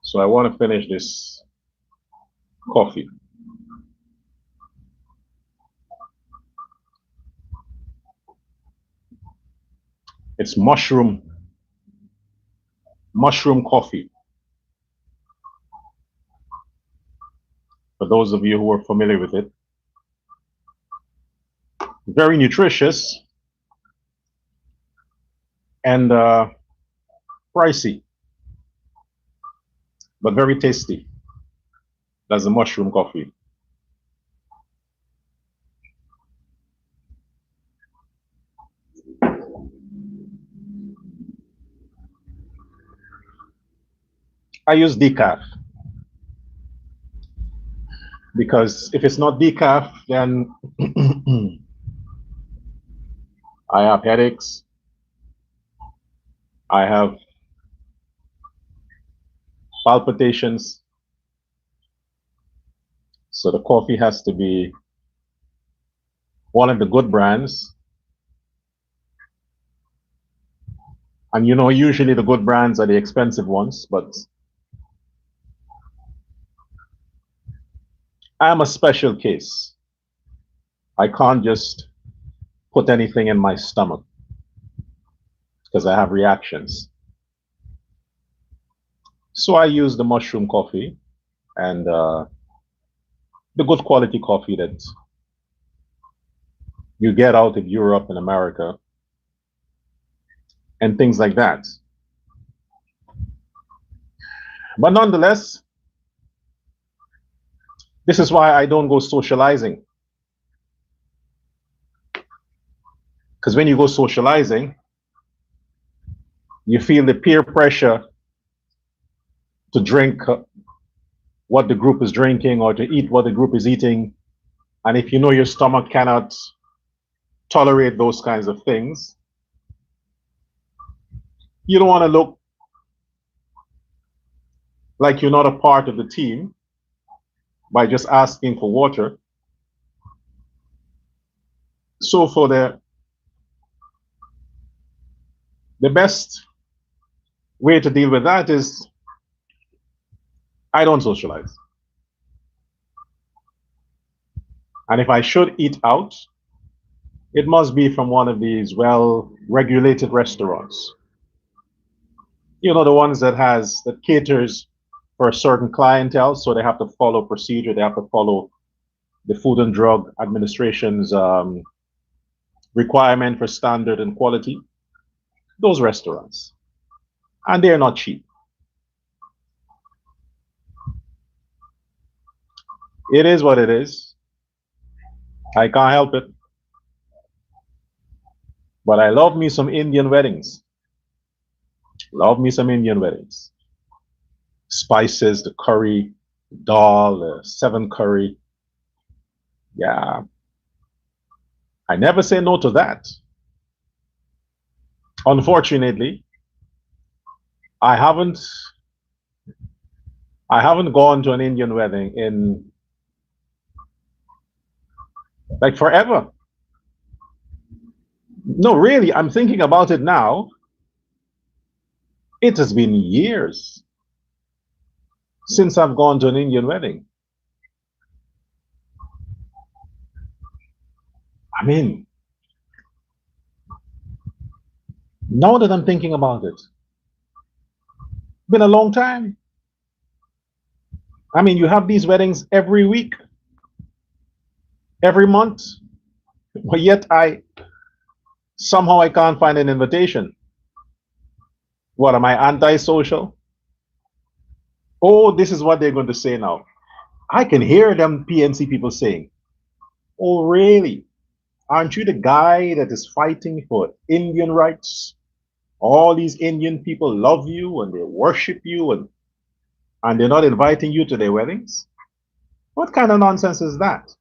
So I want to finish this coffee. It's mushroom coffee. For those of you who are familiar with it, very nutritious and pricey, but very tasty. That's the mushroom coffee. I use decaf because if it's not decaf, then I have headaches. I have palpitations. So the coffee has to be one of the good brands. And you know, usually the good brands are the expensive ones, but I'm a special case. I can't just put anything in my stomach because I have reactions. So I use the mushroom coffee and the good quality coffee that you get out of Europe and America and things like that. But nonetheless, this is why I don't go socializing. Because when you go socializing, you feel the peer pressure to drink what the group is drinking or to eat what the group is eating. And if you know your stomach cannot tolerate those kinds of things, you don't want to look like you're not a part of the team by just asking for water. So for the best way to deal with that is I don't socialize. And if I should eat out, it must be from one of these well-regulated restaurants. You know, the ones that caters for a certain clientele, so they have to follow procedure, they have to follow the Food and Drug Administration's requirement for standard and quality. Those restaurants. And they're not cheap. It is what it is. I can't help it. But I love me some Indian weddings. Love me some Indian weddings. Spices, the curry, dal, the seven curry. Yeah. I never say no to that. Unfortunately, I haven't gone to an Indian wedding in like forever. No, really, I'm thinking about it now. It has been years since I've gone to an Indian wedding. I mean, now that I'm thinking about it, been a long time. I mean, you have these weddings every week, every month, but yet somehow I can't find an invitation. What, am I antisocial? Oh, this is what they're going to say now. I can hear them PNC people saying, oh, really? Aren't you the guy that is fighting for Indian rights? All these Indian people love you and they worship you and they're not inviting you to their weddings? What kind of nonsense is that?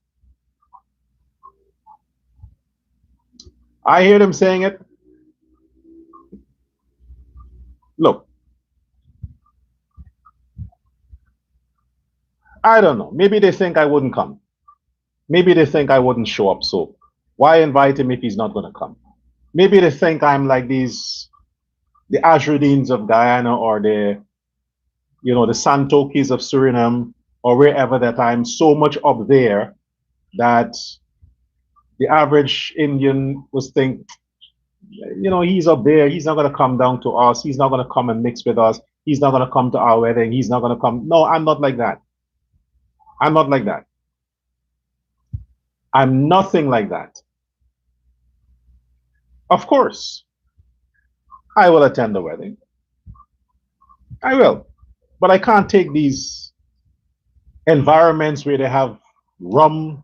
I hear them saying it. Look, I don't know. Maybe they think I wouldn't come. Maybe they think I wouldn't show up. So why invite him if he's not going to come? Maybe they think I'm like the Azurines of Guyana or the Santokis of Suriname or wherever, that I'm so much up there that the average Indian was think, he's up there. He's not going to come down to us. He's not going to come and mix with us. He's not going to come to our wedding. He's not going to come. No, I'm not like that. I'm not like that. I'm nothing like that. Of course, I will attend the wedding. I will. But I can't take these environments where they have rum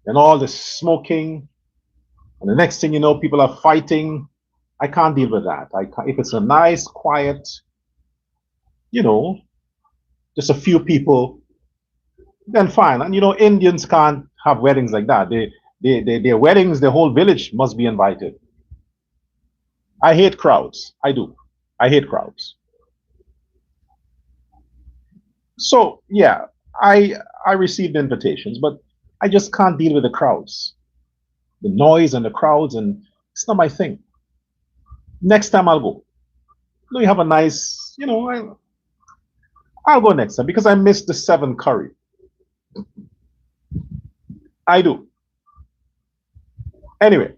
and all the smoking, and the next thing you know, people are fighting. I can't deal with that. If it's a nice, quiet, you know, just a few people, then fine. And Indians can't have weddings like that. Their weddings, the whole village must be invited. I hate crowds. I do. I hate crowds. So yeah, I received invitations, but I just can't deal with the crowds, the noise and the crowds, and it's not my thing. Next time I'll go. No, you have a nice, I'll go next time because I missed the 7 curry. I do. Anyway,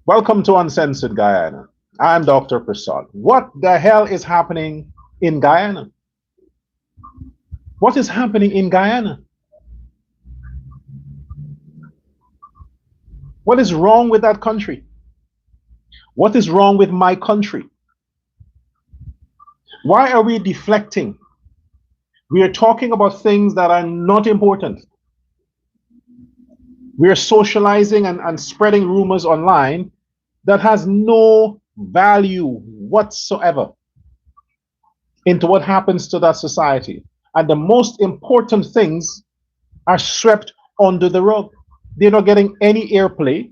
welcome to Uncensored Guyana. I'm Dr. Prasad. What the hell is happening in Guyana? What is happening in Guyana? What is wrong with that country? What is wrong with my country? Why are we deflecting? We are talking about things that are not important. We are socializing and spreading rumors online that has no value whatsoever into what happens to that society. And the most important things are swept under the rug. They're not getting any airplay.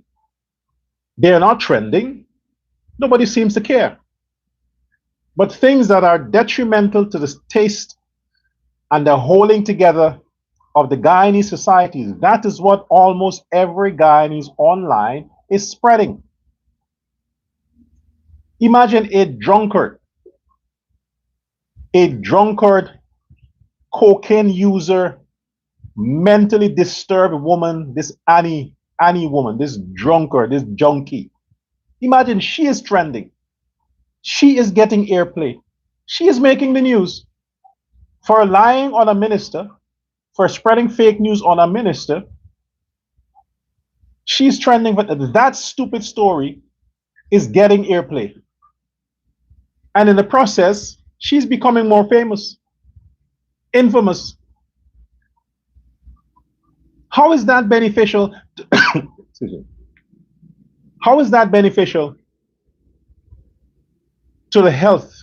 They're not trending. Nobody seems to care. But things that are detrimental to the taste and the holding together of the Guyanese society, that is what almost every Guyanese online is spreading. Imagine a drunkard, cocaine user, mentally disturbed woman, this Annie woman, this drunkard, this junkie. Imagine she is trending. She is getting airplay. She is making the news for lying on a minister, for spreading fake news on a minister. She's trending, but that stupid story is getting airplay. And in the process, she's becoming more famous, infamous. How is that beneficial? How is that beneficial to the health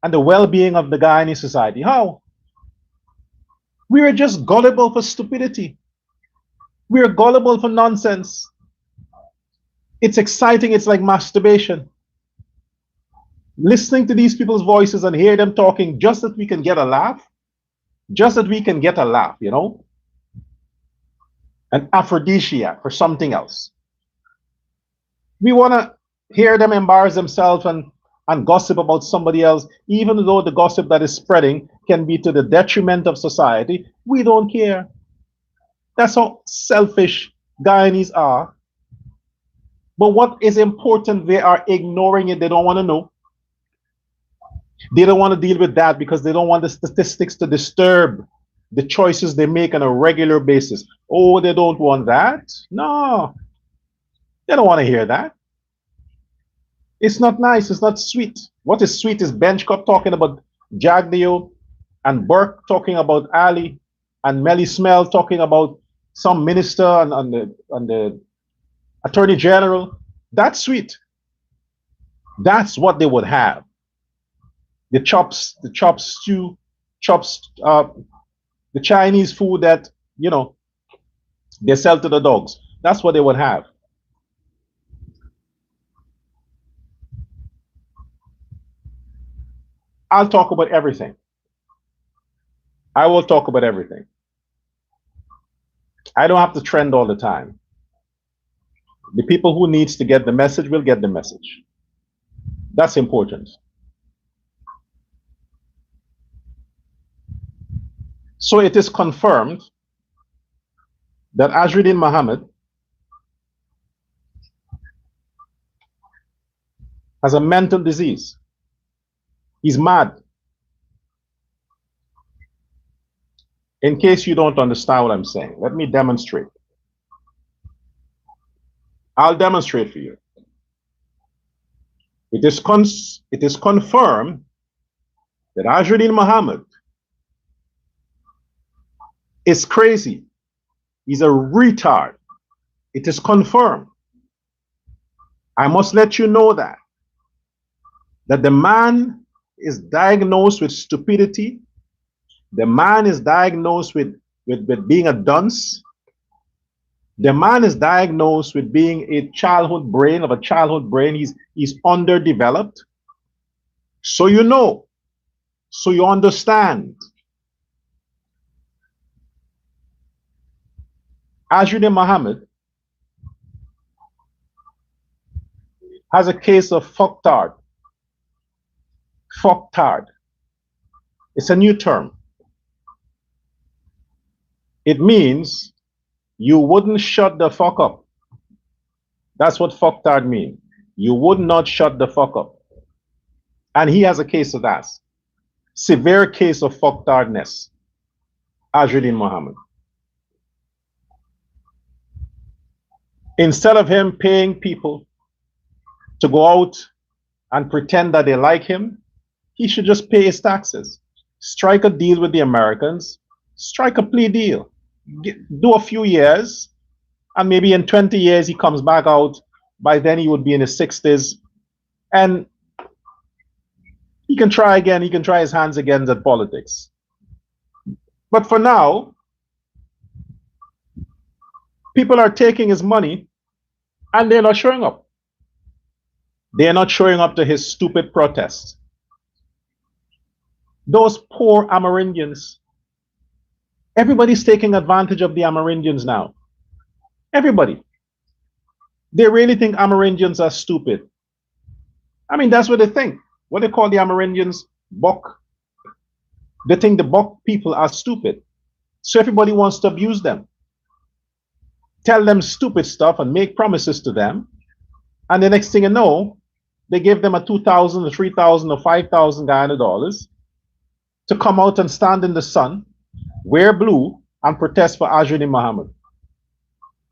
and the well-being of the Guyanese society? How? We are just gullible for stupidity. We are gullible for nonsense. It's exciting. It's like masturbation. Listening to these people's voices and hear them talking just that we can get a laugh. Just that we can get a laugh, an aphrodisiac for something else. We want to hear them embarrass themselves and gossip about somebody else, even though the gossip that is spreading can be to the detriment of society. We don't care. That's how selfish Guyanese are. But what is important, they are ignoring it. They don't want to know. They don't want to deal with that because they don't want the statistics to disturb the choices they make on a regular basis. Oh, they don't want that? No. They don't want to hear that. It's not nice. It's not sweet. What is sweet is Benchcup talking about Jagdeo and Burke talking about Ali and Melly Smell talking about some minister and the attorney general. That's sweet. That's what they would have. The chops stew, the Chinese food that they sell to the dogs. That's what they would have. I'll talk about everything. I will talk about everything. I don't have to trend all the time. The people who needs to get the message will get the message. That's important. So it is confirmed that Azruddin Mohammed has a mental disease. He's mad. In case you don't understand what I'm saying, let me demonstrate. I'll demonstrate for you. It is confirmed that Azruddin Mohammed is crazy. He's a retard. It is confirmed. I must let you know that the man is diagnosed with stupidity. The man is diagnosed with being a dunce. The man is diagnosed with being a childhood brain. He's underdeveloped. So you know, so you understand. Azruddin Mohammed has a case of fucktard. Fucktard. It's a new term. It means you wouldn't shut the fuck up. That's what fucktard means. You would not shut the fuck up. And he has a case of that. Severe case of fucktardness. Azruddin Mohammed. Instead of him paying people to go out and pretend that they like him, he should just pay his taxes. Strike a deal with the Americans. Strike a plea deal. Do a few years, and maybe in 20 years he comes back out. By then he would be in his 60s, and he can try again. He can try his hands again at politics. But for now, people are taking his money and they're not showing up. They're not showing up to his stupid protest. Those poor Amerindians. Everybody's taking advantage of the Amerindians now. Everybody. They really think Amerindians are stupid. I mean, that's what they think. What they call the Amerindians, Bok. They think the Bok people are stupid. So everybody wants to abuse them. Tell them stupid stuff and make promises to them. And the next thing you know, they give them a 2,000 or 3,000 or 5,000 Guyana dollars to come out and stand in the sun, wear blue, and protest for Azruddin Mohammed.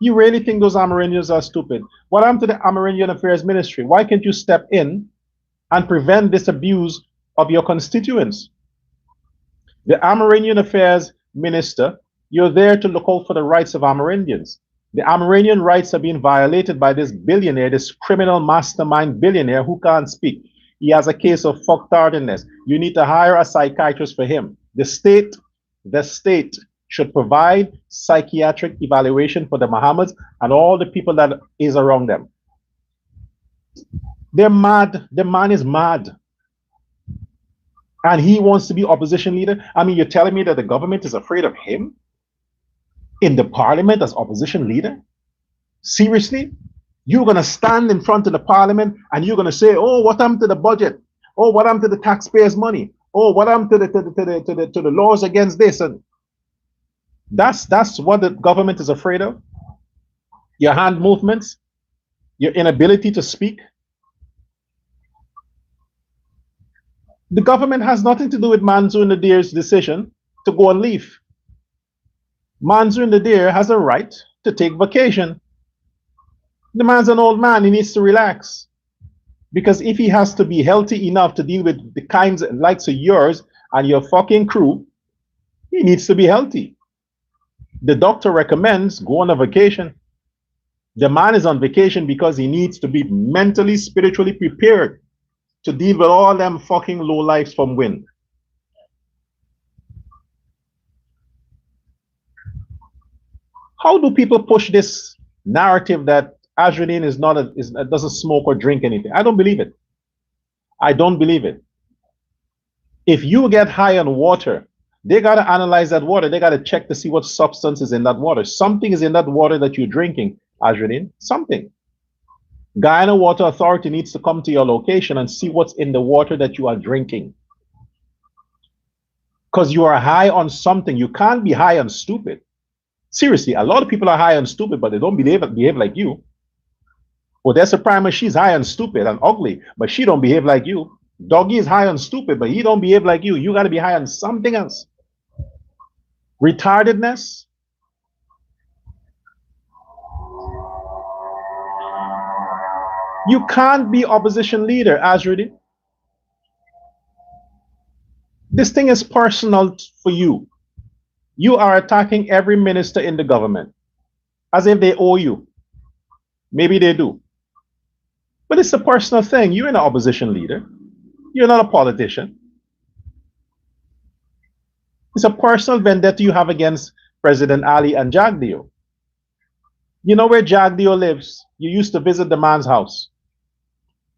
You really think those Amerindians are stupid? What happened to the Amerindian Affairs Ministry? Why can't you step in and prevent this abuse of your constituents? The Amerindian Affairs Minister, you're there to look out for the rights of Amerindians. The Amerindian rights are being violated by this billionaire, this criminal mastermind billionaire who can't speak. He has a case of fucktardiness. You need to hire a psychiatrist for him. The state should provide psychiatric evaluation for the Mohammeds and all the people that is around them. They're mad. The man is mad. And he wants to be opposition leader. I mean, you're telling me that the government is afraid of him in the parliament as opposition leader? Seriously? You're going to stand in front of the parliament and you're going to say, oh, what happened to the budget? Oh, what happened to the taxpayers' money? Oh, what happened to the laws against this? And that's what the government is afraid of? Your hand movements? Your inability to speak? The government has nothing to do with Mansour Nadir's decision to go and leave. Mansour Nadir has a right to take vacation. The man's an old man, he needs to relax. Because if he has to be healthy enough to deal with the kinds of likes of yours and your fucking crew, he needs to be healthy. The doctor recommends go on a vacation. The man is on vacation because he needs to be mentally, spiritually prepared to deal with all them fucking low lives from wind. How do people push this narrative that Azruddin doesn't smoke or drink anything? I don't believe it. I don't believe it. If you get high on water They got to analyze that water. They got to check to see what substance is in that water. Something is in that water that you're drinking, Ajradin. Something. Guyana Water Authority needs to come to your location and see what's in the water that you are drinking. Because you are high on something. You can't be high on stupid. Seriously, a lot of people are high on stupid, but they don't behave like you. Well, that's a primer. She's high on stupid and ugly, but she don't behave like you. Doggy is high on stupid, but he don't behave like you. You got to be high on something else. Retardedness. You can't be opposition leader, Azrudi. This thing is personal for you. You are attacking every minister in the government as if they owe you. Maybe they do. But it's a personal thing. You're an opposition leader. You're not a politician. It's a personal vendetta you have against President Ali and Jagdeo. You know where Jagdeo lives? You used to visit the man's house.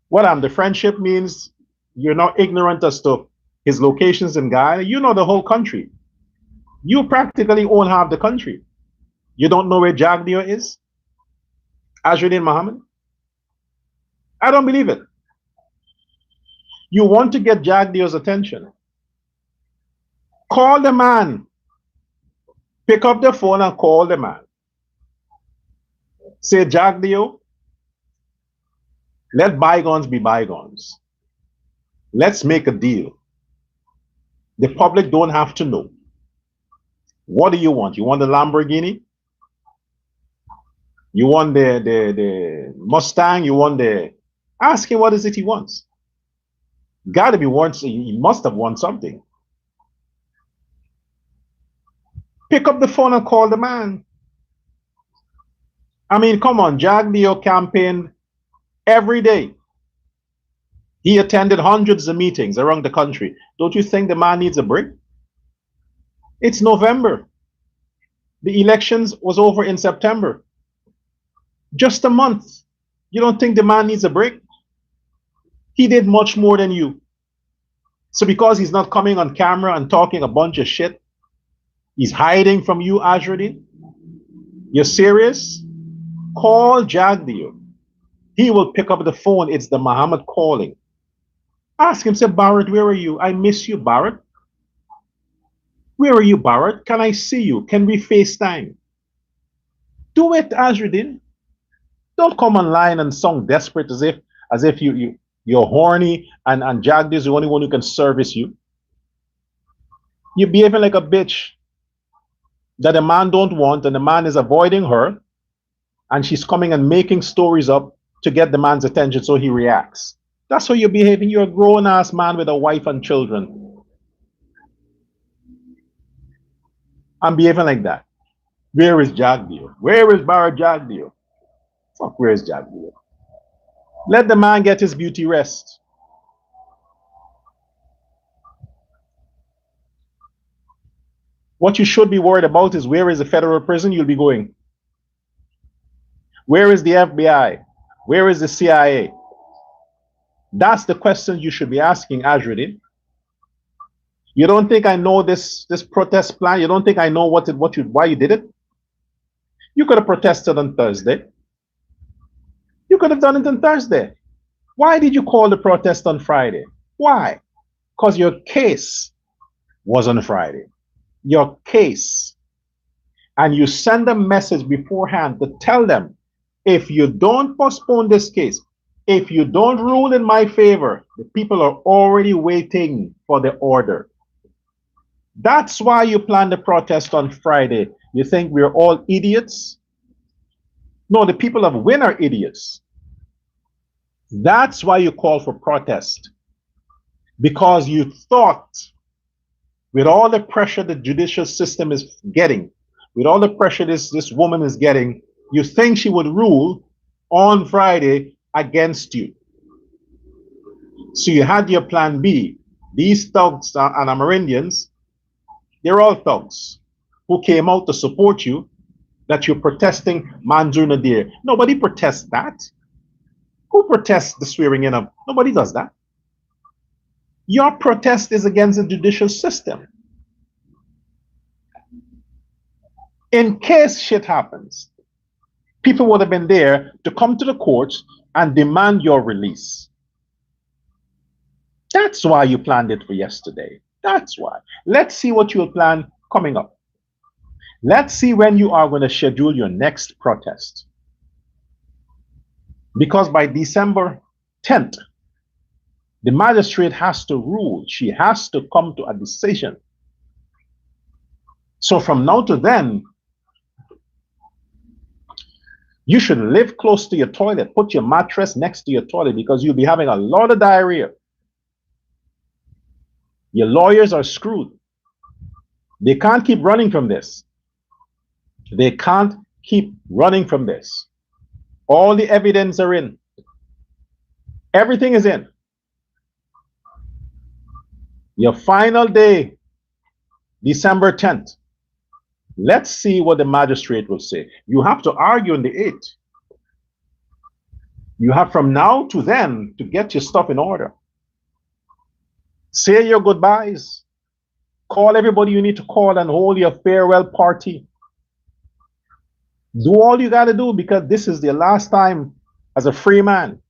What the friendship means you're not ignorant as to his locations in Guyana. You know the whole country. You practically own half the country. You don't know where Jagdeo is? Azruddin Muhammad? I don't believe it. You want to get Jagdeo's attention. Call the man. Pick up the phone and call the man. Say, Jagdeo, let bygones be bygones. Let's make a deal. The public don't have to know. What do you want? You want the Lamborghini? You want the Mustang? You want the... Ask him what is it he wants. Got to be one. He must have won something. Pick up the phone and call the man. I mean, come on. Jagdeo campaigned every day. He attended hundreds of meetings around the country. Don't you think the man needs a break? It's November. The elections was over in September. Just a month. You don't think the man needs a break? He did much more than you. So because he's not coming on camera and talking a bunch of shit, he's hiding from you, Azruddin? You're serious? Call Jagdeo. He will pick up the phone. It's the Muhammad calling. Ask him, say, Barrett, where are you? I miss you, Barrett. Where are you, Barrett? Can I see you? Can we FaceTime? Do it, Azruddin. Don't come online and sound desperate as if you're horny and Jagdeo is the only one who can service you. You're behaving like a bitch that the man don't want, and the man is avoiding her, and she's coming and making stories up to get the man's attention so he reacts. That's how you're behaving. You're a grown-ass man with a wife and children. I'm behaving like that. Where is Jagdeo? Where is Barrett Jagdeo? Fuck, where is Jagdeo? Let the man get his beauty rest. What you should be worried about is where is the federal prison you'll be going? Where is the FBI? Where is the CIA? That's the question you should be asking, Azruddin. You don't think I know this protest plan? You don't think I know why you did it? You could have protested on Thursday. You could have done it on Thursday. Why did you call the protest on Friday? Why? Because your case was on Friday. Your case. And you send a message beforehand to tell them, if you don't postpone this case, if you don't rule in my favor, the people are already waiting for the order. That's why you planned the protest on Friday. You think we're all idiots? No, the people of Wynn are idiots. That's why you call for protest. Because you thought, with all the pressure the judicial system is getting, with all the pressure this woman is getting, you think she would rule on Friday against you. So you had your plan B. These thugs and Amerindians, they're all thugs who came out to support you, that you're protesting Manjur Nadir. Nobody protests that. Who protests the swearing in of? Nobody does that. Your protest is against the judicial system. In case shit happens, people would have been there to come to the courts and demand your release. That's why you planned it for yesterday. That's why. Let's see what you'll plan coming up. Let's see when you are going to schedule your next protest. Because by December 10th, the magistrate has to rule. She has to come to a decision. So from now to then, you should live close to your toilet. Put your mattress next to your toilet because you'll be having a lot of diarrhea. Your lawyers are screwed. They can't keep running from this. They can't keep running from this. All the evidence are in. Everything is in. Your final day, December 10th. Let's see what the magistrate will say. You have to argue on the 8th. You have from now to then to get your stuff in order. Say your goodbyes. Call everybody you need to call and hold your farewell party. Do all you got to do because this is the last time as a free man.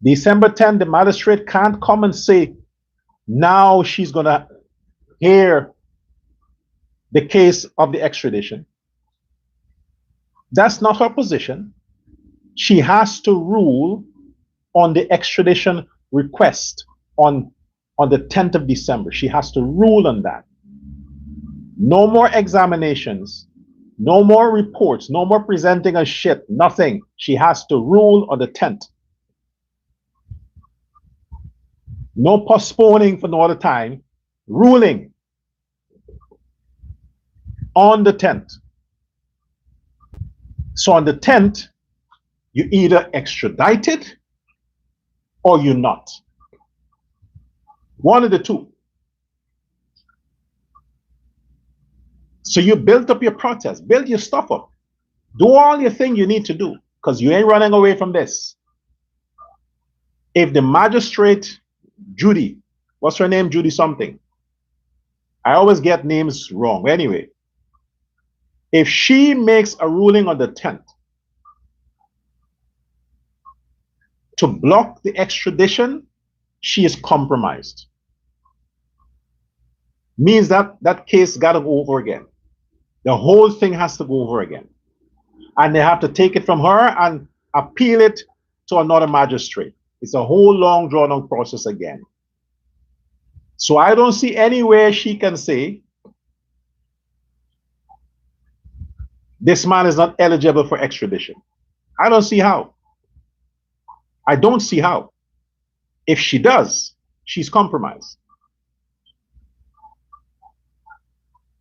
December 10th, the magistrate can't come and say, now she's going to hear the case of the extradition. That's not her position. She has to rule on the extradition request on the 10th of December. She has to rule on that. No more examinations, no more reports, no more presenting a shit, nothing. She has to rule on the 10th. No postponing for no other time, ruling on the 10th. So on the 10th, you either extradited or you're not. One of the two. So you built up your protest, build your stuff up. Do all your thing you need to do because you ain't running away from this. If the magistrate, Judy, what's her name? Judy something. I always get names wrong. Anyway, if she makes a ruling on the 10th to block the extradition, she is compromised. Means that that case got to go over again. The whole thing has to go over again. And they have to take it from her and appeal it to another magistrate. It's a whole long drawn out process again. So I don't see anywhere she can say this man is not eligible for extradition. I don't see how. I don't see how. If she does, she's compromised.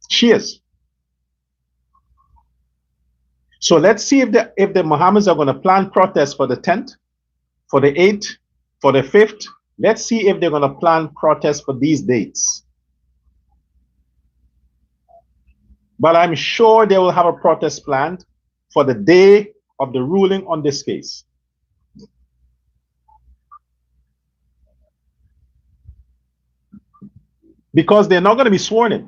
She is. So let's see if the Mohammeds are going to plan protests for the 10th, for the 8th, for the 5th. Let's see if they're going to plan protests for these dates. But I'm sure they will have a protest planned for the day of the ruling on this case. Because they're not going to be sworn in.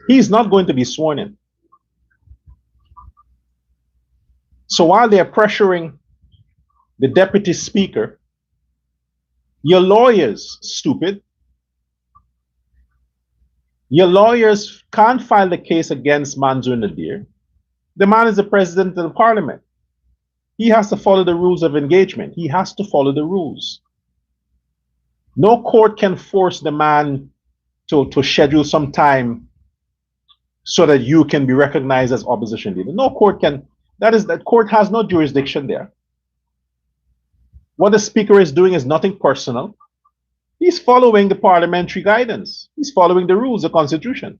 He's not going to be sworn in. So while they're pressuring the deputy speaker, your lawyers, stupid, your lawyers can't file the case against Mansour Nadir. The man is the president of the parliament. He has to follow the rules of engagement. He has to follow the rules. No court can force the man to schedule some time so that you can be recognized as opposition leader. No court can. That court has no jurisdiction there. What the speaker is doing is nothing personal. He's following the parliamentary guidance. He's following the rules, the constitution.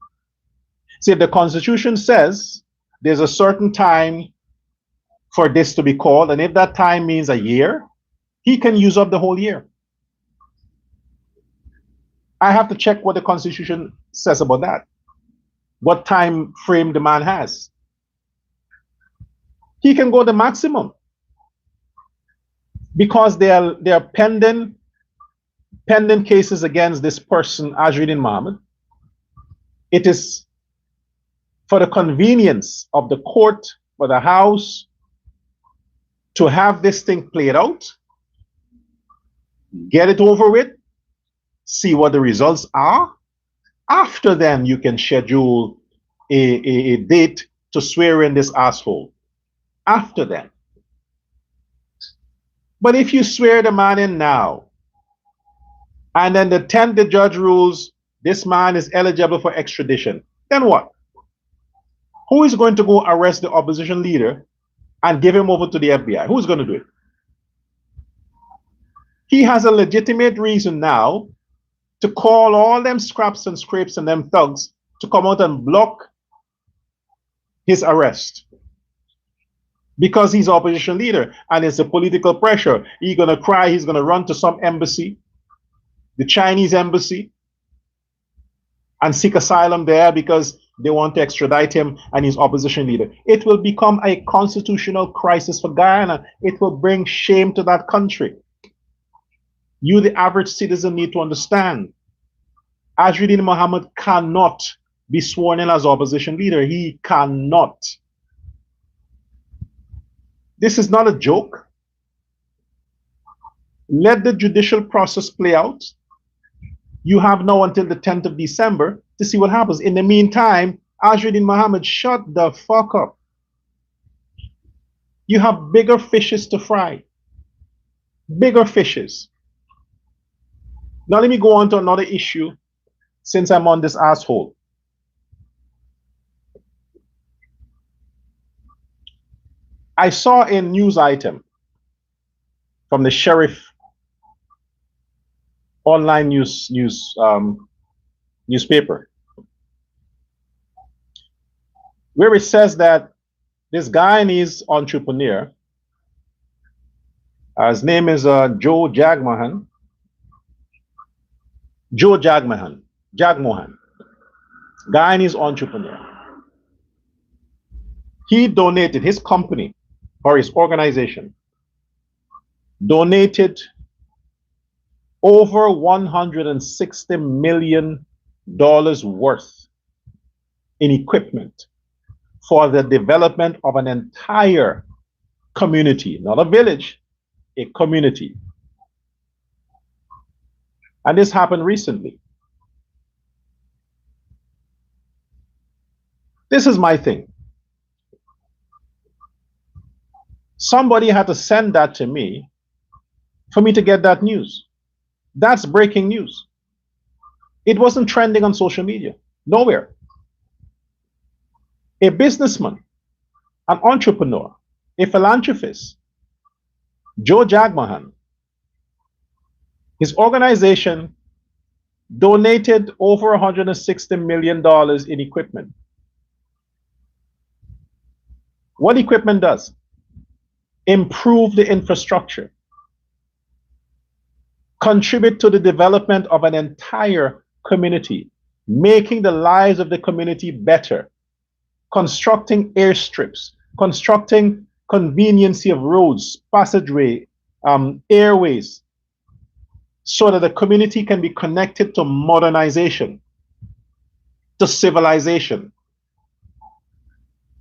See, if the constitution says there's a certain time for this to be called, and if that time means a year, he can use up the whole year. I have to check what the constitution says about that. What time frame the man has. He can go the maximum because there are pending cases against this person, Azriddin Mohammed. It is for the convenience of the court, for the House, to have this thing played out, get it over with, see what the results are. After then, you can schedule a date to swear in this asshole. After that. But if you swear the man in now, and then the 10th the judge rules this man is eligible for extradition, then what? Who is going to go arrest the opposition leader and give him over to the FBI? Who's going to do it? He has a legitimate reason now to call all them scraps and scrapes and them thugs to come out and block his arrest. Because he's opposition leader and it's a political pressure. He's going to cry, he's going to run to some embassy, the Chinese embassy, and seek asylum there because they want to extradite him and he's opposition leader. It will become a constitutional crisis for Guyana. It will bring shame to that country. You, the average citizen, need to understand. Azzuddin Mohammed cannot be sworn in as opposition leader. He cannot. This is not a joke. Let the judicial process play out. You have now until the 10th of December to see what happens. In the meantime, Azzuddin Mohammed, shut the fuck up. You have bigger fishes to fry. Bigger fishes. Now let me go on to another issue since I'm on this asshole. I saw a news item from the Sheriff online newspaper where it says that this Guyanese entrepreneur, his name is Joe Jagmohan, Guyanese entrepreneur. He donated, his company or his organization donated over $160 million worth in equipment for the development of an entire community, not a village, a community. And this happened recently. This is my thing. Somebody had to send that to me for me to get that news. That's breaking news. It wasn't trending on social media, nowhere. A businessman, an entrepreneur, a philanthropist, Joe Jagmohan, his organization donated over $160 million in equipment. What equipment does? Improve the infrastructure, contribute to the development of an entire community, making the lives of the community better, constructing airstrips, constructing conveniency of roads, passageway, airways, so that the community can be connected to modernization, to civilization.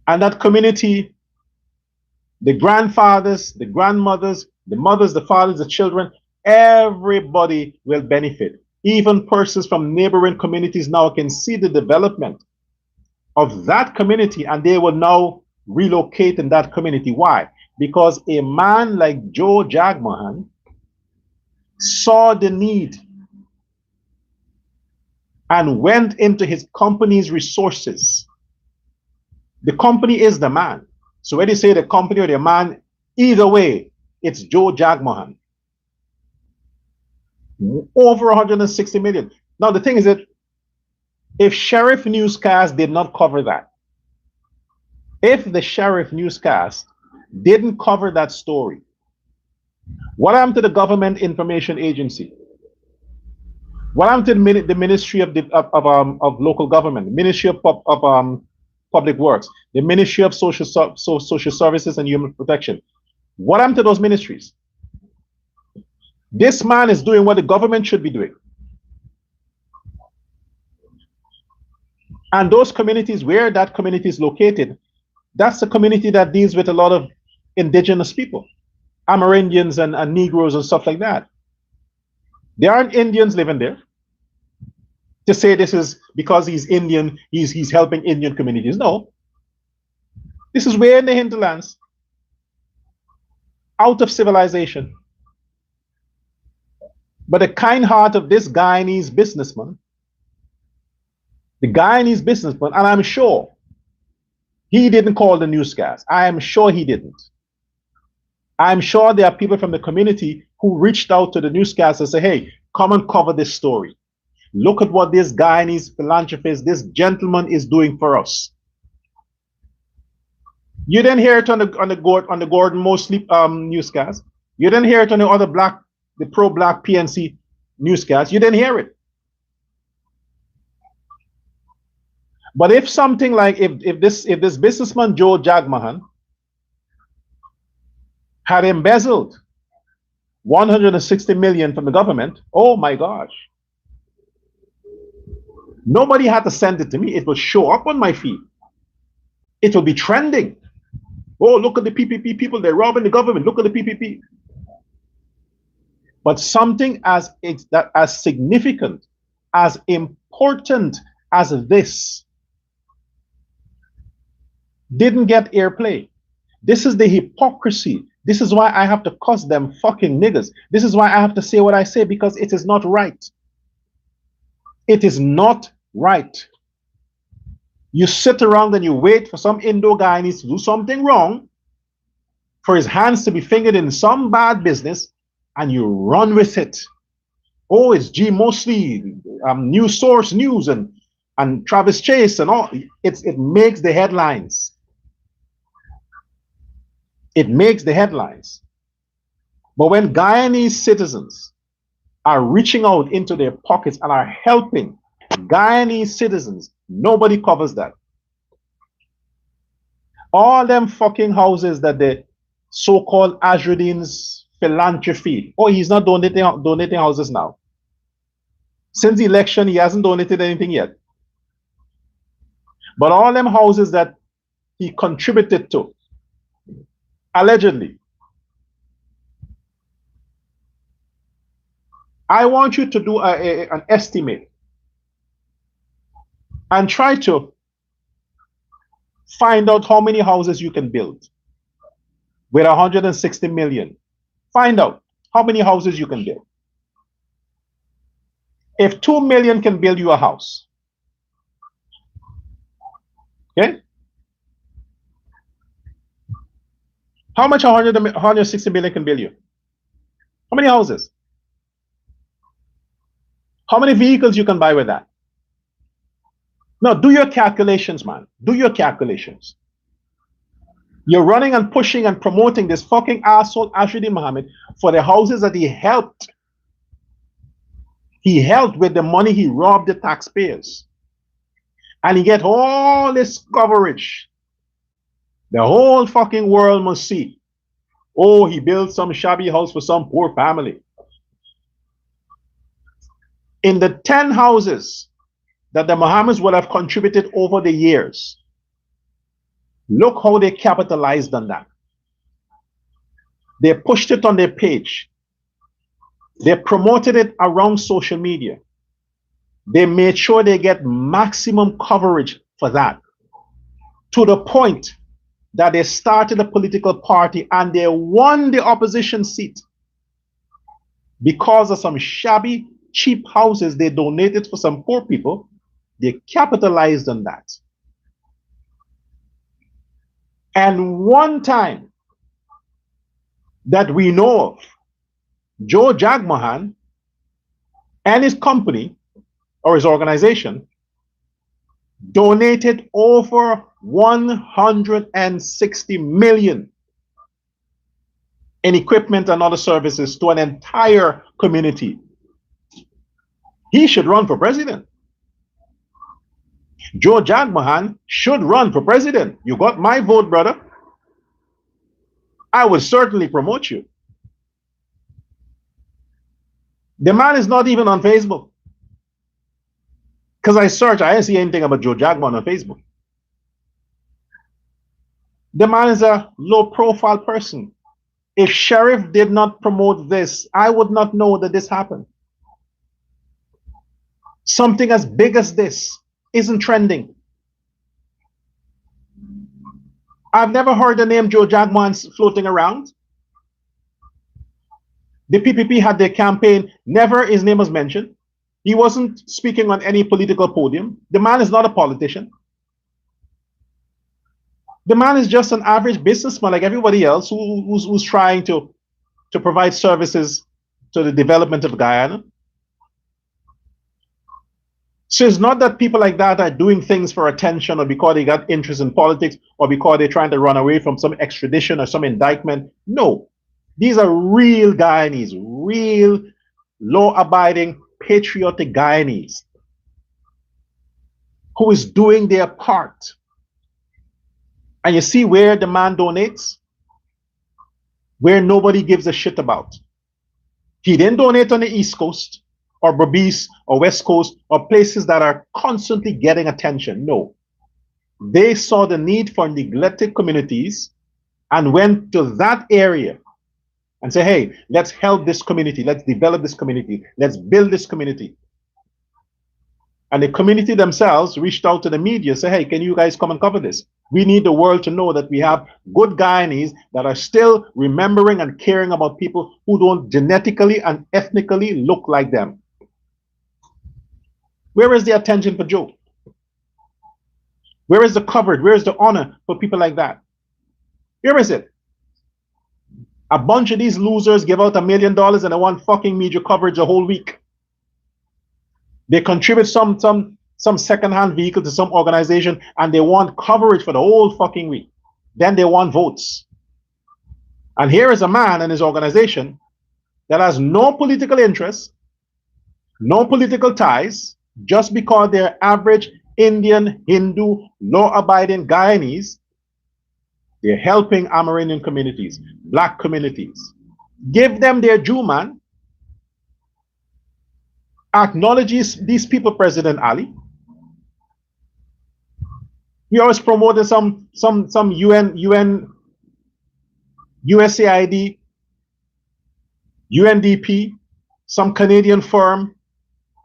And that community, the grandfathers, the grandmothers, the mothers, the fathers, the children, everybody will benefit. Even persons from neighboring communities now can see the development of that community and they will now relocate in that community. Why? Because a man like Joe Jagmohan saw the need and went into his company's resources. The company is the man. So when you say the company or the man, either way, it's Joe Jagmohan. Over 160 million. Now the thing is that if Sheriff Newscast did not cover that, if the Sheriff Newscast didn't cover that story, what happened to the Government Information Agency? What happened to the Ministry of Local Government, the Ministry of Public Works, the Ministry of Social Services and Human Protection? What happened to those ministries? This man is doing what the government should be doing. And those communities, where that community is located, that's a community that deals with a lot of indigenous people, Amerindians and Negroes and stuff like that. There aren't Indians living there. To say this is because he's Indian, he's helping Indian communities. No. This is way in the hinterlands, out of civilization. But the kind heart of this Guyanese businessman, and I'm sure he didn't call the newscast. I am sure he didn't. I'm sure there are people from the community who reached out to the newscast and say, hey, come and cover this story. Look at what this Guyanese philanthropist, this gentleman is doing for us. You didn't hear it on the Gordon Mosley newscast. You didn't hear it on the pro-black PNC newscast. You didn't hear it. But if something like if this businessman Joe Jagmohan had embezzled 160 million from the government, oh my gosh. Nobody had to send it to me. It will show up on my feed. It will be trending. Oh, look at the PPP people. They're robbing the government. Look at the PPP. But something as significant, as important as this didn't get airplay. This is the hypocrisy. This is why I have to cuss them fucking niggas. This is why I have to say what I say, because it is not right. It is not right. You sit around and you wait for some Indo guy needs to do something wrong, for his hands to be fingered in some bad business, and you run with it. Oh, it's G Mosley, News Source News, and Travis Chase and all. It makes the headlines. It makes the headlines. But when Guyanese citizens are reaching out into their pockets and are helping Guyanese citizens, nobody covers that. All them fucking houses that the so-called Azruddin's philanthropy. Oh, he's not donating houses now. Since the election, he hasn't donated anything yet. But all them houses that he contributed to, allegedly. I want you to do an estimate and try to find out how many houses you can build with 160 million. Find out how many houses you can build. If 2 million can build you a house, okay? How much 160 million can build you? How many houses? How many vehicles you can buy with that? No, do your calculations, man. Do your calculations. You're running and pushing and promoting this fucking asshole Azruddin Mohammed for the houses that he helped. He helped with the money he robbed the taxpayers. And he get all this coverage. The whole fucking world must see. Oh, he built some shabby house for some poor family. In the 10 houses that the Mohammeds would have contributed over the years, look how they capitalized on that. They pushed it on their page. They promoted it around social media. They made sure they get maximum coverage for that, to the point that they started a political party and they won the opposition seat because of some shabby, cheap houses they donated for some poor people. They capitalized on that. And one time that we know of, Joe Jagmohan and his company or his organization donated over 160 million in equipment and other services to an entire community. He should run for president. Joe Jagmohan should run for president. You got my vote, brother. I would certainly promote you. The man is not even on Facebook. Because I searched, I didn't see anything about Joe Jagman on Facebook. The man is a low profile person. If Sheriff did not promote this, I would not know that this happened. Something as big as this isn't trending. I've never heard the name Joe Jagman floating around. The PPP had their campaign, never his name was mentioned. He wasn't speaking on any political podium. The man is not a politician. The man is just an average businessman like everybody else who's trying to provide services to the development of Guyana. So it's not that people like that are doing things for attention or because they got interest in politics or because they're trying to run away from some extradition or some indictment. No, these are real Guyanese, real law-abiding, patriotic Guyanese who is doing their part. And you see where the man donates? Where nobody gives a shit about. He didn't donate on the East Coast or Berbice or West Coast or places that are constantly getting attention. No. They saw the need for neglected communities and went to that area and say, hey, let's help this community. Let's develop this community. Let's build this community. And the community themselves reached out to the media, say, hey, can you guys come and cover this? We need the world to know that we have good Guyanese that are still remembering and caring about people who don't genetically and ethnically look like them. Where is the attention for Joe? Where is the coverage? Where is the honor for people like that? Where is it? A bunch of these losers give out $1 million and they want fucking media coverage a whole week. They contribute some second-hand vehicle to some organization and they want coverage for the whole fucking week. Then they want votes. And here is a man and his organization that has no political interest, no political ties, just because they're average Indian, Hindu, law-abiding Guyanese. They're helping Amerindian communities, black communities. Give them their due, man. Acknowledges these people, President Ali. We always promoted some UN, USAID, UNDP, some Canadian firm,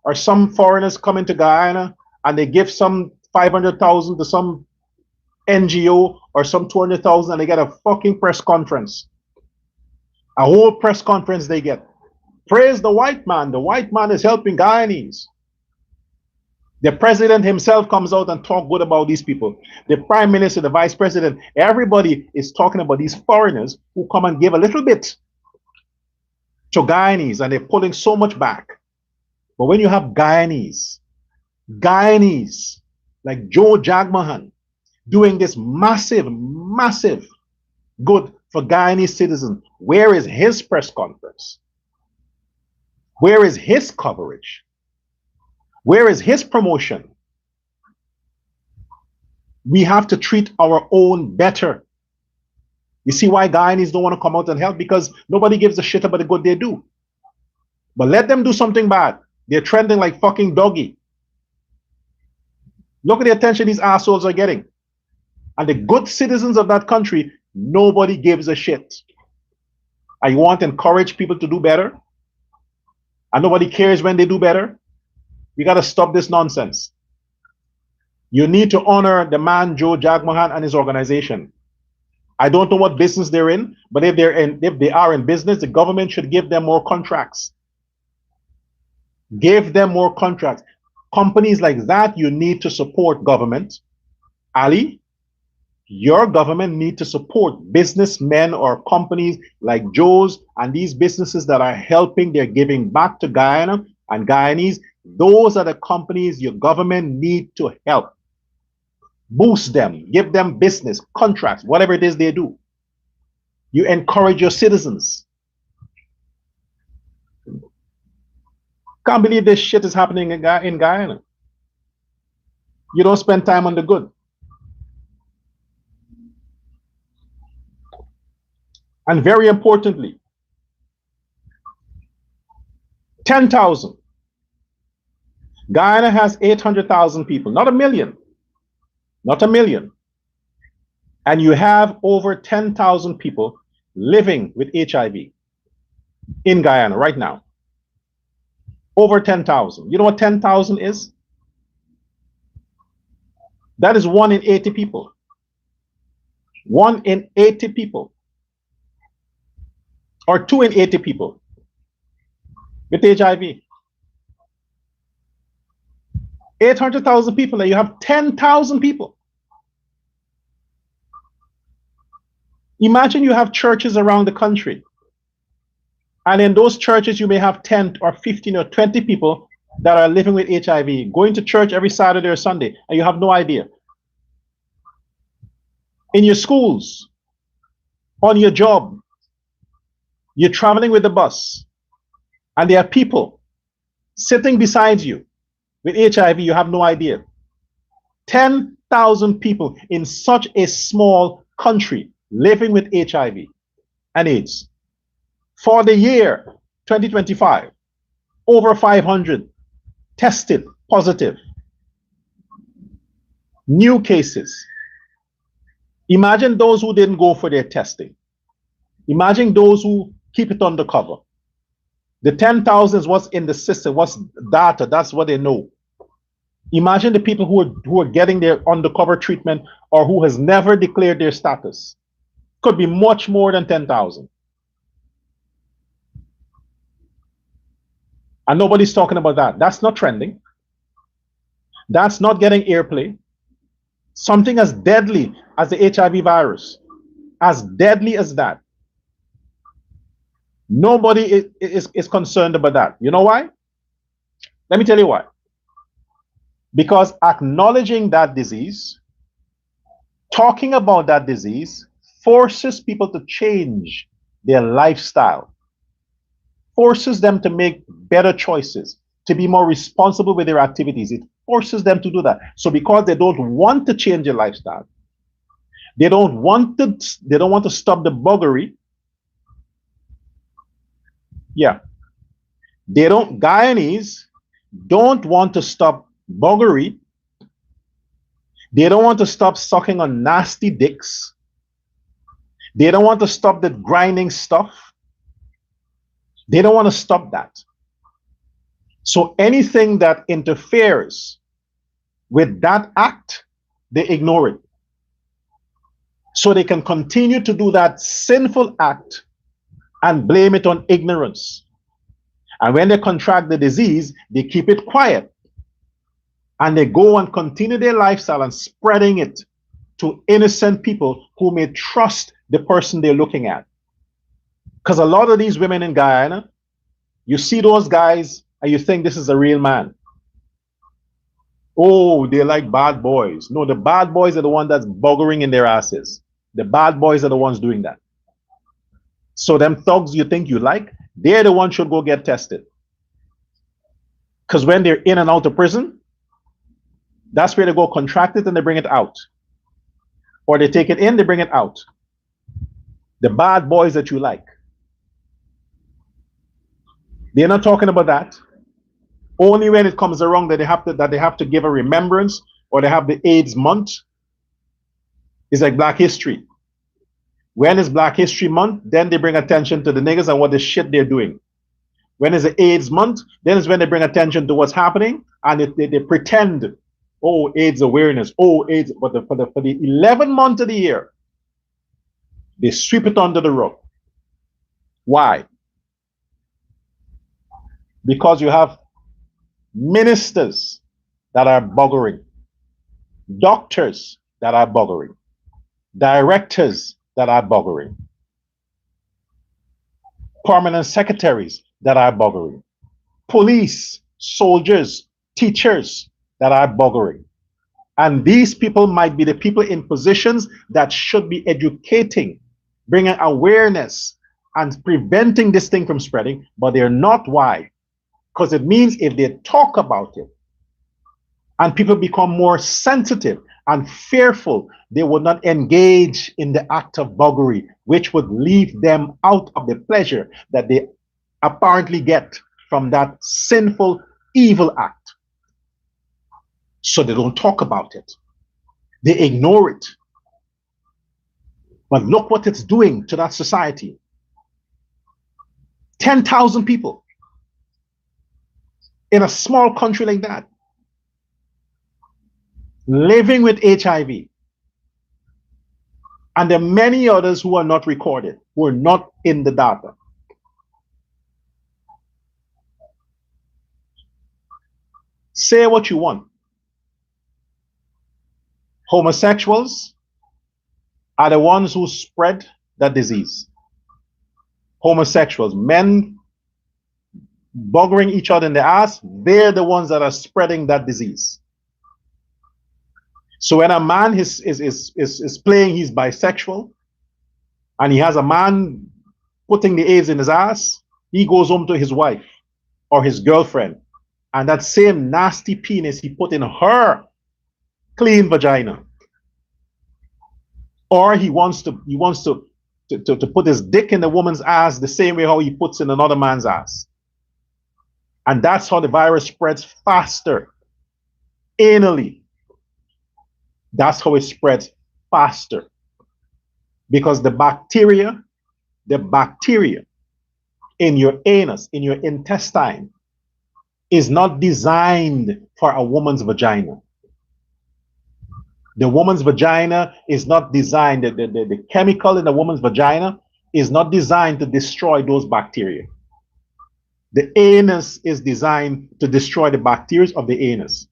or some foreigners come into Guyana and they give some 500,000 to some NGO or some 200,000 and they get a fucking press conference. A whole press conference they get. Praise the white man. The white man is helping Guyanese. The president himself comes out and talk good about these people. The prime minister, the vice president, everybody is talking about these foreigners who come and give a little bit to Guyanese and they're pulling so much back. But when you have Guyanese like Joe Jagman doing this massive good for Guyanese citizens, where is his press conference? Where is his coverage? Where is his promotion? We have to treat our own better. You see why Guyanese don't want to come out and help? Because nobody gives a shit about the good they do. But let them do something bad. They're trending like fucking doggy. Look at the attention these assholes are getting. And the good citizens of that country, nobody gives a shit. I want to encourage people to do better. And nobody cares when they do better. We got to stop this nonsense. You need to honor the man Joe Jagman and his organization. I don't know what business they're in, but if they are in business, the government should give them more contracts. Give them more contracts. Companies like that, you need to support government. Ali, your government need to support businessmen or companies like Joe's and these businesses that are helping, they're giving back to Guyana and Guyanese. Those are the companies your government need to help. Boost them, give them business, contracts, whatever it is they do. You encourage your citizens. Can't believe this shit is happening in Guyana. You don't spend time on the good. And very importantly, 10,000. Guyana has 800,000 people, not a million, not a million. And you have over 10,000 people living with HIV in Guyana right now. Over 10,000. You know what 10,000 is? That is 1 in 80 people. 1 in 80 people. Or 2 in 80 people with HIV. 800,000 people, and you have 10,000 people. Imagine you have churches around the country, and in those churches you may have 10 or 15 or 20 people that are living with HIV, going to church every Saturday or Sunday, and you have no idea. In your schools, on your job, you're traveling with the bus, and there are people sitting beside you with HIV, you have no idea. 10,000 people in such a small country living with HIV and AIDS. For the year 2025, over 500 tested positive. New cases. Imagine those who didn't go for their testing. Imagine those who keep it undercover. The 10,000 is what's in the system, what's data, that's what they know. Imagine the people who are getting their undercover treatment or who has never declared their status. Could be much more than 10,000. And nobody's talking about that. That's not trending. That's not getting airplay. Something as deadly as the HIV virus, as deadly as that, nobody is concerned about that. You know why? Let me tell you why. Because acknowledging that disease, talking about that disease, forces people to change their lifestyle, forces them to make better choices, to be more responsible with their activities. It forces them to do that. So because they don't want to change their lifestyle, they don't want to stop the buggery. Yeah. Guyanese don't want to stop buggery. They don't want to stop sucking on nasty dicks. They don't want to stop the grinding stuff. They don't want to stop that. So anything that interferes with that act, they ignore it. So they can continue to do that sinful act and blame it on ignorance. And when they contract the disease, they keep it quiet. And they go and continue their lifestyle and spreading it to innocent people who may trust the person they're looking at. Because a lot of these women in Guyana, you see those guys and you think this is a real man. Oh, they're like bad boys. No, the bad boys are the ones that's buggering in their asses. The bad boys are the ones doing that. So them thugs you think you like, they're the ones should go get tested. Because when they're in and out of prison, that's where they go contract it and they bring it out. Or they take it in, they bring it out. The bad boys that you like. They're not talking about that. Only when it comes around that they have to give a remembrance or they have the AIDS month. It's like Black History. When it's Black History Month, then they bring attention to the niggas and what the shit they're doing. When it's the AIDS month, then is when they bring attention to what's happening and they pretend, oh, AIDS awareness, oh, AIDS, but for the 11th month of the year, they sweep it under the rug. Why? Because you have ministers that are buggering, doctors that are buggering, directors that are buggering, permanent secretaries that are buggering, police, soldiers, teachers that are buggering. And these people might be the people in positions that should be educating, bringing awareness and preventing this thing from spreading, but they're not. Why? Because it means if they talk about it and people become more sensitive and fearful, they would not engage in the act of buggery, which would leave them out of the pleasure that they apparently get from that sinful, evil act. So they don't talk about it. They ignore it. But look what it's doing to that society. 10,000 people in a small country like that living with HIV. And there are many others who are not recorded, who are not in the data. Say what you want. Homosexuals are the ones who spread that disease. Homosexuals, men buggering each other in the ass, they're the ones that are spreading that disease. So when a man is playing he's bisexual and he has a man putting the AIDS in his ass, he goes home to his wife or his girlfriend, and that same nasty penis he put in her clean vagina. Or he wants to put his dick in the woman's ass the same way how he puts in another man's ass. And that's how the virus spreads faster. Anally. That's how it spreads faster. Because the bacteria in your anus, in your intestine, is not designed for a woman's vagina. The woman's vagina is not designed, the chemical in the woman's vagina is not designed to destroy those bacteria. The anus is designed to destroy the bacteria of the anus.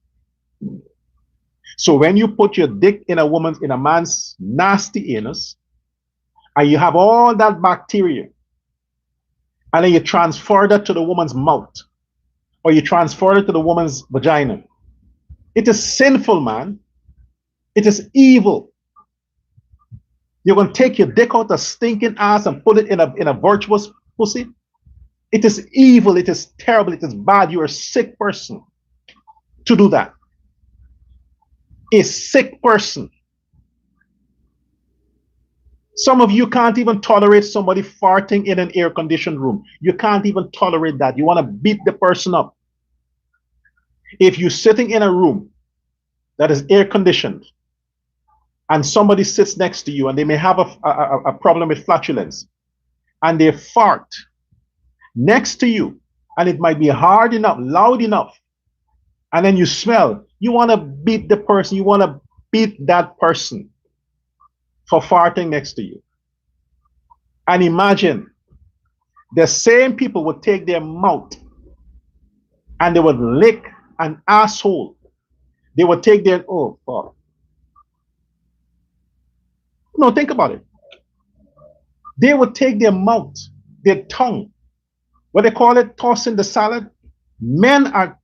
So when you put your dick in a man's nasty anus, and you have all that bacteria, and then you transfer that to the woman's mouth, or you transfer it to the woman's vagina, it is sinful, man. It is evil. You're going to take your dick out a stinking ass and put it in a virtuous pussy? It is evil. It is terrible. It is bad. You're a sick person to do that. A sick person. Some of you can't even tolerate somebody farting in an air-conditioned room. You can't even tolerate that. You want to beat the person up. If you're sitting in a room that is air-conditioned, and somebody sits next to you and they may have a problem with flatulence, and they fart next to you, and it might be hard enough, loud enough, and then you smell, you want to beat the person, you want to beat that person for farting next to you. And imagine the same people would take their mouth and they would lick an asshole. They would take their, oh, fuck. No, think about it. They would take their mouth, their tongue, what they call it, tossing the salad. Men are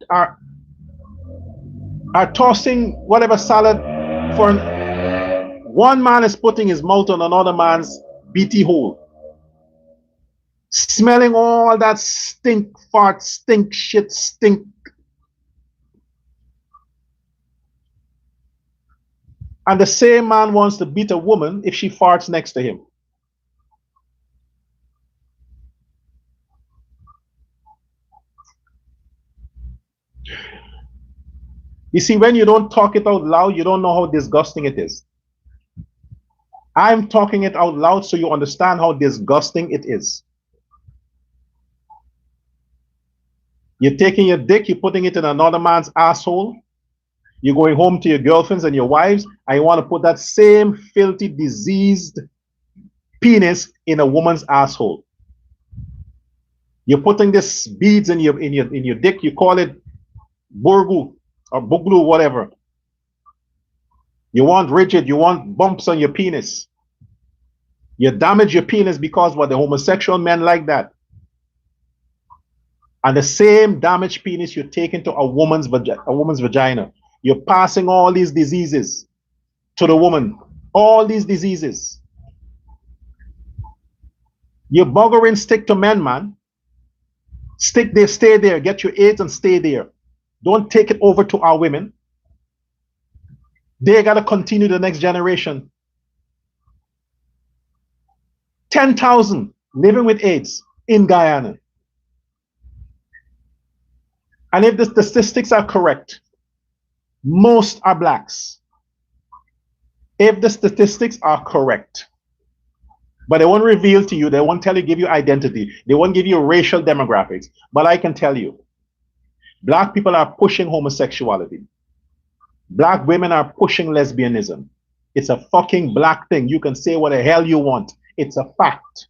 tossing whatever salad for one man is putting his mouth on another man's BT hole, smelling all that stink, fart, stink, shit, stink. And the same man wants to beat a woman if she farts next to him. You see, when you don't talk it out loud, you don't know how disgusting it is. I'm talking it out loud so you understand how disgusting it is. You're taking your dick, you're putting it in another man's asshole. You're going home to your girlfriends and your wives, and you want to put that same filthy, diseased penis in a woman's asshole. You're putting this beads in your dick. You call it burgu or buglu, whatever. You want rigid. You want bumps on your penis. You damage your penis because what the homosexual men like that. And the same damaged penis you're taking to a woman's vagina. You're passing all these diseases to the woman. All these diseases. You're buggering stick to men, man. Stick there, stay there. Get your AIDS and stay there. Don't take it over to our women. They got to continue the next generation. 10,000 living with AIDS in Guyana. And if the statistics are correct, Most are blacks. If the statistics are correct, but they won't reveal to you, they won't tell you, give you identity, they won't give you racial demographics. But I can tell you, black people are pushing homosexuality. Black women are pushing lesbianism. It's a fucking black thing. You can say what the hell you want. It's a fact.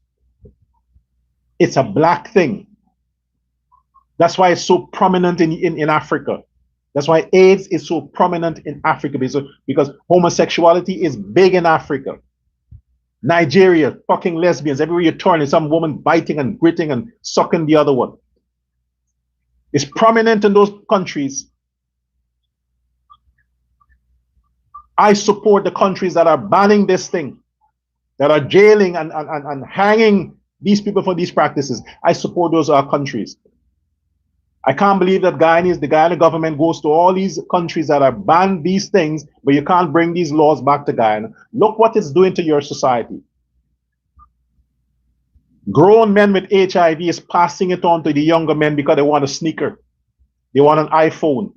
It's a black thing. That's why it's so prominent in Africa. That's why AIDS is so prominent in Africa, because homosexuality is big in Africa. Nigeria, fucking lesbians. Everywhere you turn, there's some woman biting and gritting and sucking the other one. It's prominent in those countries. I support the countries that are banning this thing, that are jailing and hanging these people for these practices. I support those countries. I can't believe that the Guyana government goes to all these countries that are banned these things, but you can't bring these laws back to Guyana. Look what it's doing to your society. Grown men with HIV is passing it on to the younger men because they want a sneaker. They want an iPhone.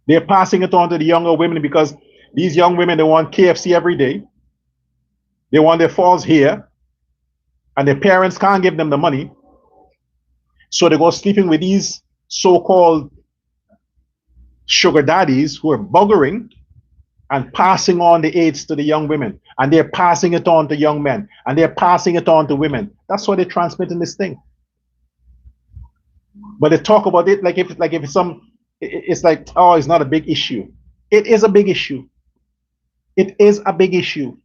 They're passing it on to the younger women because these young women, they want KFC every day. They want their falls here, and their parents can't give them the money. So they go sleeping with these so-called sugar daddies who are buggering and passing on the AIDS to the young women. And they're passing it on to young men. And they're passing it on to women. That's why they're transmitting this thing. But they talk about it like if it's like, oh, it's not a big issue. It is a big issue. It is a big issue.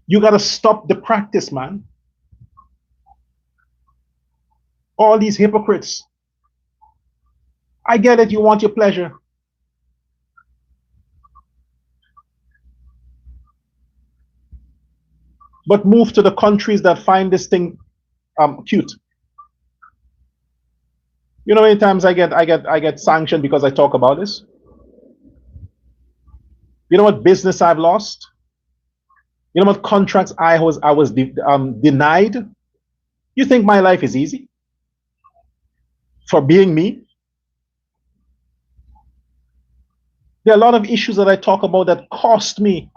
You got to stop the practice, man. All these hypocrites. I get it, you want your pleasure. But move to the countries that find this thing cute. You know how many times I get sanctioned because I talk about this? You know what business I've lost? You know what contracts I was denied? You think my life is easy? For being me? There are a lot of issues that I talk about that cost me.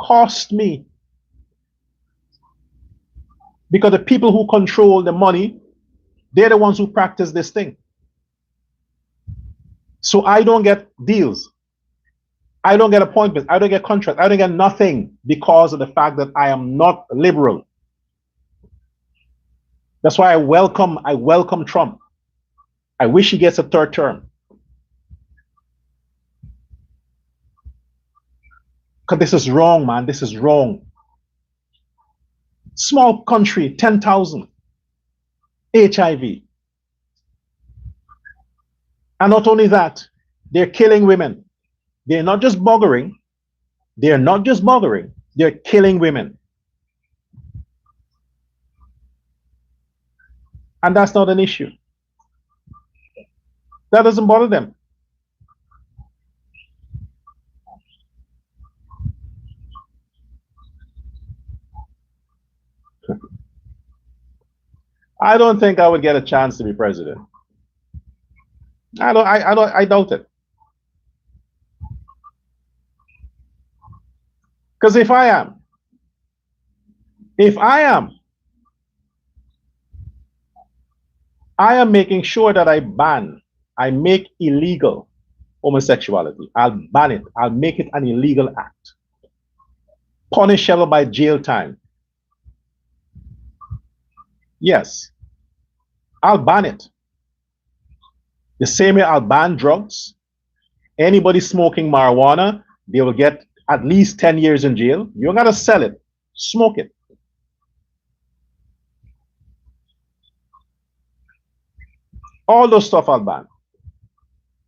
Because the people who control the money, they're the ones who practice this thing. So I don't get deals. I don't get appointments. I don't get contracts. I don't get nothing because of the fact that I am not liberal. That's why I welcome Trump. I wish he gets a third term. Because this is wrong, man. This is wrong. Small country, 10,000. HIV. And not only that, they're killing women. They're not just buggering. They're killing women. And that's not an issue. That doesn't bother them. I don't think I would get a chance to be president. I doubt it. Because if I am making sure that I make illegal homosexuality. I'll ban it. I'll make it an illegal act. Punishable by jail time. Yes. I'll ban it. The same way I'll ban drugs. Anybody smoking marijuana, they will get at least 10 years in jail. You don't gotta sell it. Smoke it. All those stuff I'll ban.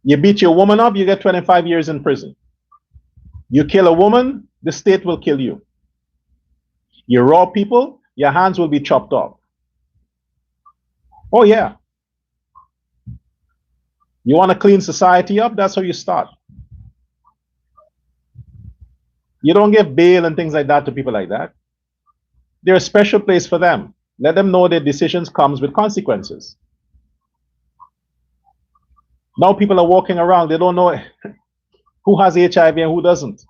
You beat your woman up, you get 25 years in prison. You kill a woman, the state will kill you. You rob people, your hands will be chopped off. Oh yeah. You want to clean society up? That's how you start. You don't give bail and things like that to people like that. There's a special place for them. Let them know their decisions comes with consequences. Now people are walking around, they don't know who has HIV and who doesn't.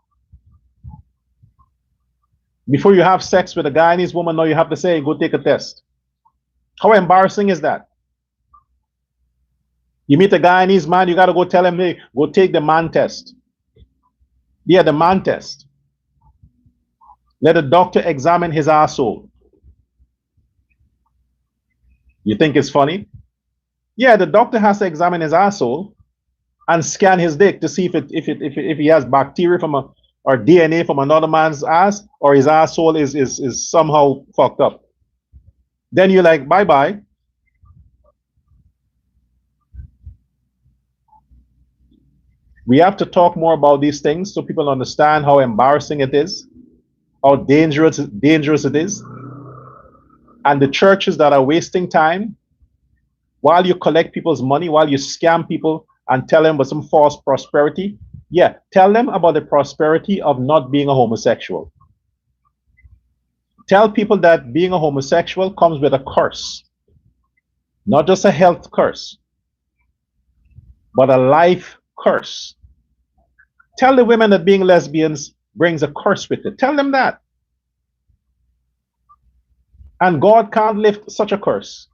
Before you have sex with a Guyanese woman, now you have to say, go take a test. How embarrassing is that? You meet a Guyanese man, you got to go tell him, hey, go take the man test. Yeah, the man test. Let a doctor examine his asshole. You think it's funny? Yeah, the doctor has to examine his asshole and scan his dick to see if he has bacteria from or DNA from another man's ass, or his asshole is somehow fucked up. Then you're like, bye bye. We have to talk more about these things so people understand how embarrassing it is, how dangerous it is. And the churches that are wasting time while you collect people's money, while you scam people and tell them about some false prosperity, yeah, tell them about the prosperity of not being a homosexual. Tell people that being a homosexual comes with a curse, not just a health curse, but a life curse. Tell the women that being lesbians brings a curse with it. Tell them that. And God can't lift such a curse.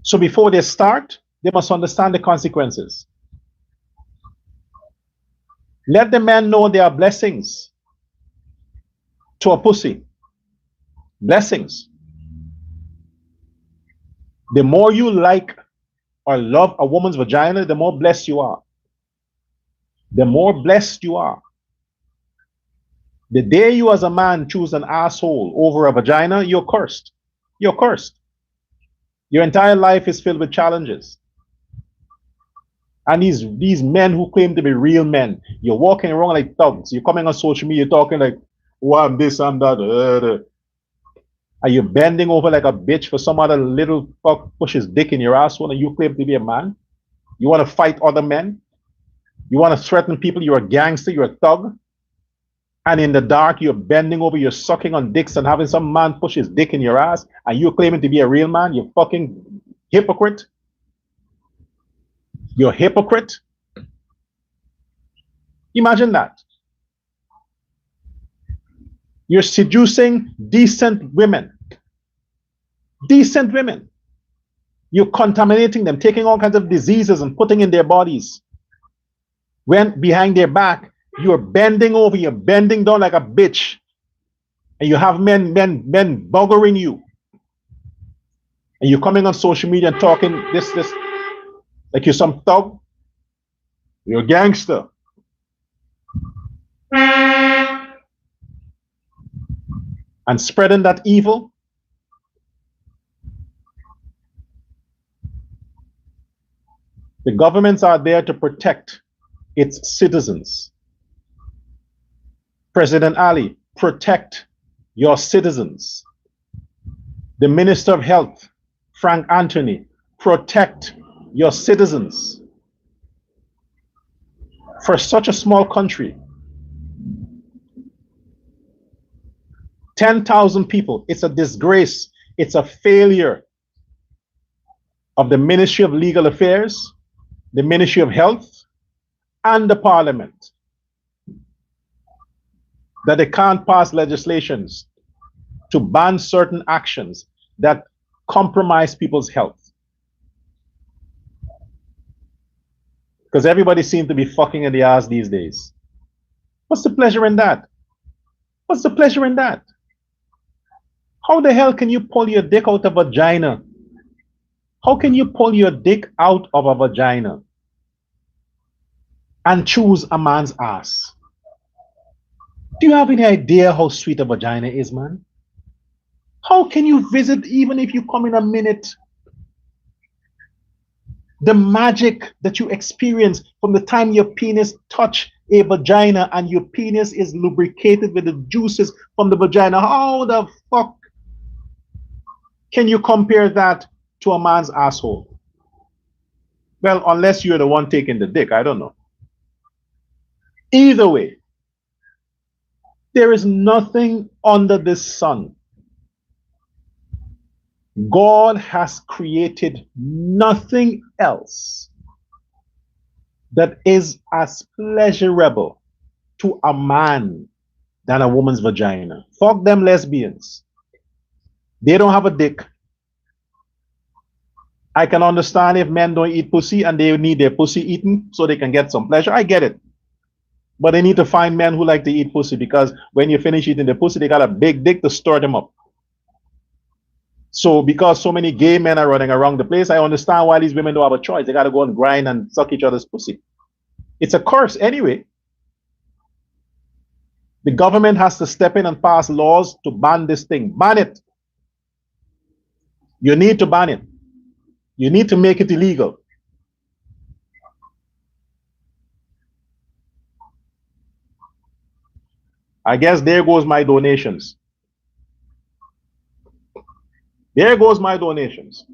So before they start, they must understand the consequences. Let the men know there are blessings to a pussy. Blessings. The more you like or love a woman's vagina, the more blessed you are. The more blessed you are. The day you as a man choose an asshole over a vagina, you're cursed. You're cursed. Your entire life is filled with challenges. And these men who claim to be real men, you're walking around like thugs. You're coming on social media talking like, oh, I'm this, I'm that. Are you bending over like a bitch for some other little fuck push his dick in your asshole and you claim to be a man? You want to fight other men? You want to threaten people? You're a gangster, you're a thug. And in the dark, you're bending over, you're sucking on dicks and having some man push his dick in your ass, and you're claiming to be a real man? You fucking hypocrite. You're a hypocrite. Imagine that. You're seducing decent women. Decent women. You're contaminating them, taking all kinds of diseases and putting in their bodies. When behind their back, you're bending over, you're bending down like a bitch. And you have men buggering you. And you're coming on social media and talking this, like you're some thug. You're a gangster. And spreading that evil. The governments are there to protect its citizens. President Ali, protect your citizens. The Minister of Health, Frank Anthony, protect your citizens. For such a small country, 10,000 people, it's a disgrace. It's a failure of the Ministry of Legal Affairs, the Ministry of Health, and the Parliament that they can't pass legislations to ban certain actions that compromise people's health. Because everybody seems to be fucking in the ass these days. What's the pleasure in that? What's the pleasure in that? How the hell can you pull your dick out of a vagina? How can you pull your dick out of a vagina and choose a man's ass? Do you have any idea how sweet a vagina is, man? How can you visit even if you come in a minute? The magic that you experience from the time your penis touch a vagina and your penis is lubricated with the juices from the vagina. How the fuck can you compare that to a man's asshole? Well, unless you're the one taking the dick, I don't know. Either way, there is nothing under this sun. God has created nothing else that is as pleasurable to a man than a woman's vagina. Fuck them lesbians. They don't have a dick. I can understand if men don't eat pussy and they need their pussy eaten so they can get some pleasure. I get it. But they need to find men who like to eat pussy, because when you finish eating the pussy, they got a big dick to stir them up. So because so many gay men are running around the place, I understand why these women don't have a choice. They got to go and grind and suck each other's pussy. It's a curse anyway. The government has to step in and pass laws to ban this thing. Ban it. You need to ban it. You need to make it illegal. I guess there goes my donations. There goes my donations.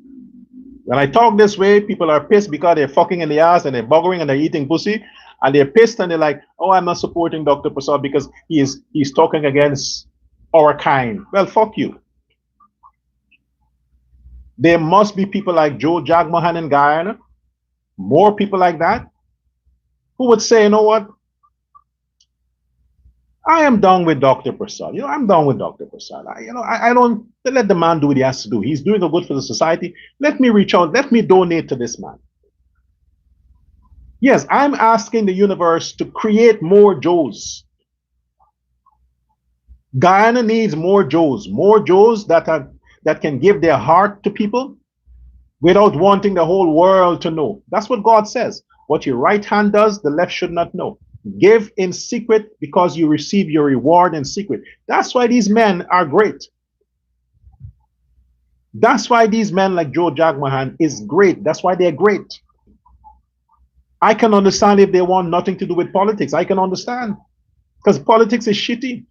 When I talk this way, people are pissed because they're fucking in the ass and they're buggering and they're eating pussy, and they're pissed and they're like, "Oh, I'm not supporting Dr. Prasad because he's talking against our kind." Well, fuck you. There must be people like Joe Jagmohan in Guyana, more people like that, who would say, "You know what? I am done with Dr. Prasad. I'm done with Dr. Prasad. I don't let the man do what he has to do. He's doing a good for the society. Let me reach out. Let me donate to this man." Yes, I'm asking the universe to create more Joes. Guyana needs more Joes that can give their heart to people without wanting the whole world to know. That's what God says. What your right hand does, the left should not know. Give in secret because you receive your reward in secret. That's why these men are great. That's why these men like Joe Jagmohan is great. That's why they're great. I can understand if they want nothing to do with politics. I can understand, because politics is shitty.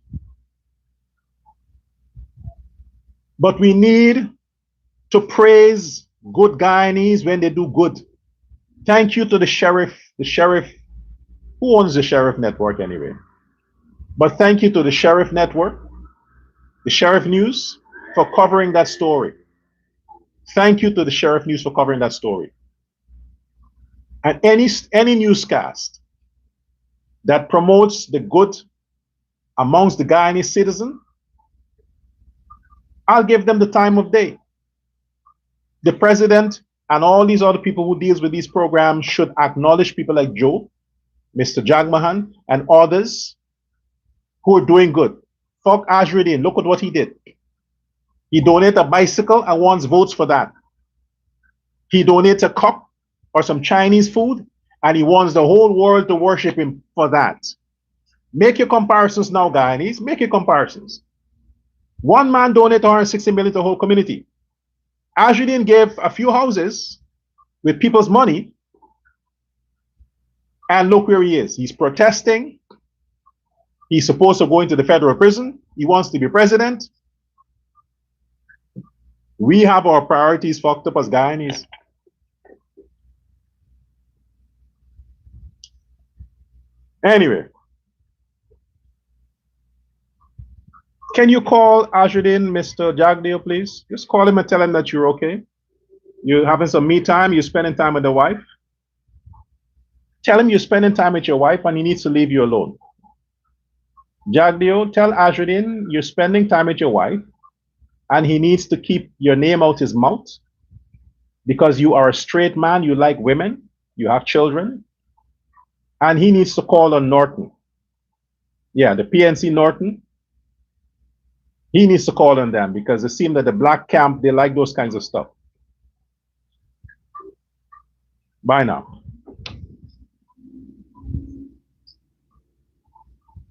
But we need to praise good Guyanese when they do good. Thank you to the sheriff. Who owns the Sheriff Network anyway? But thank you to the Sheriff Network, the Sheriff News, for covering that story. Thank you to the Sheriff News for covering that story. And any newscast that promotes the good amongst the Guyanese citizen, I'll give them the time of day. The president and all these other people who deals with these programs should acknowledge people like Joe, Mr. Jagmohan, and others who are doing good. Fuck Ajruddin, look at what he did. He donated a bicycle and wants votes for that. He donates a cup or some Chinese food and he wants the whole world to worship him for that. Make your comparisons now, Guyanese. Make your comparisons. One man donated 160 million to the whole community. Ajruddin gave a few houses with people's money, and look where he is. He's protesting. He's supposed to go into the federal prison. He wants to be president. We have our priorities fucked up as Guyanese. Anyway, can you call Ajruddin, Mr. Jagdeo, please? Just call him and tell him that you're okay. You're having some me time. You're spending time with the wife. Tell him you're spending time with your wife and he needs to leave you alone. Jagdeo, tell Ajruddin you're spending time with your wife and he needs to keep your name out his mouth because you are a straight man, you like women, you have children, and he needs to call on Norton. Yeah, the PNC Norton. He needs to call on them because it seems that the black camp, they like those kinds of stuff. Bye now.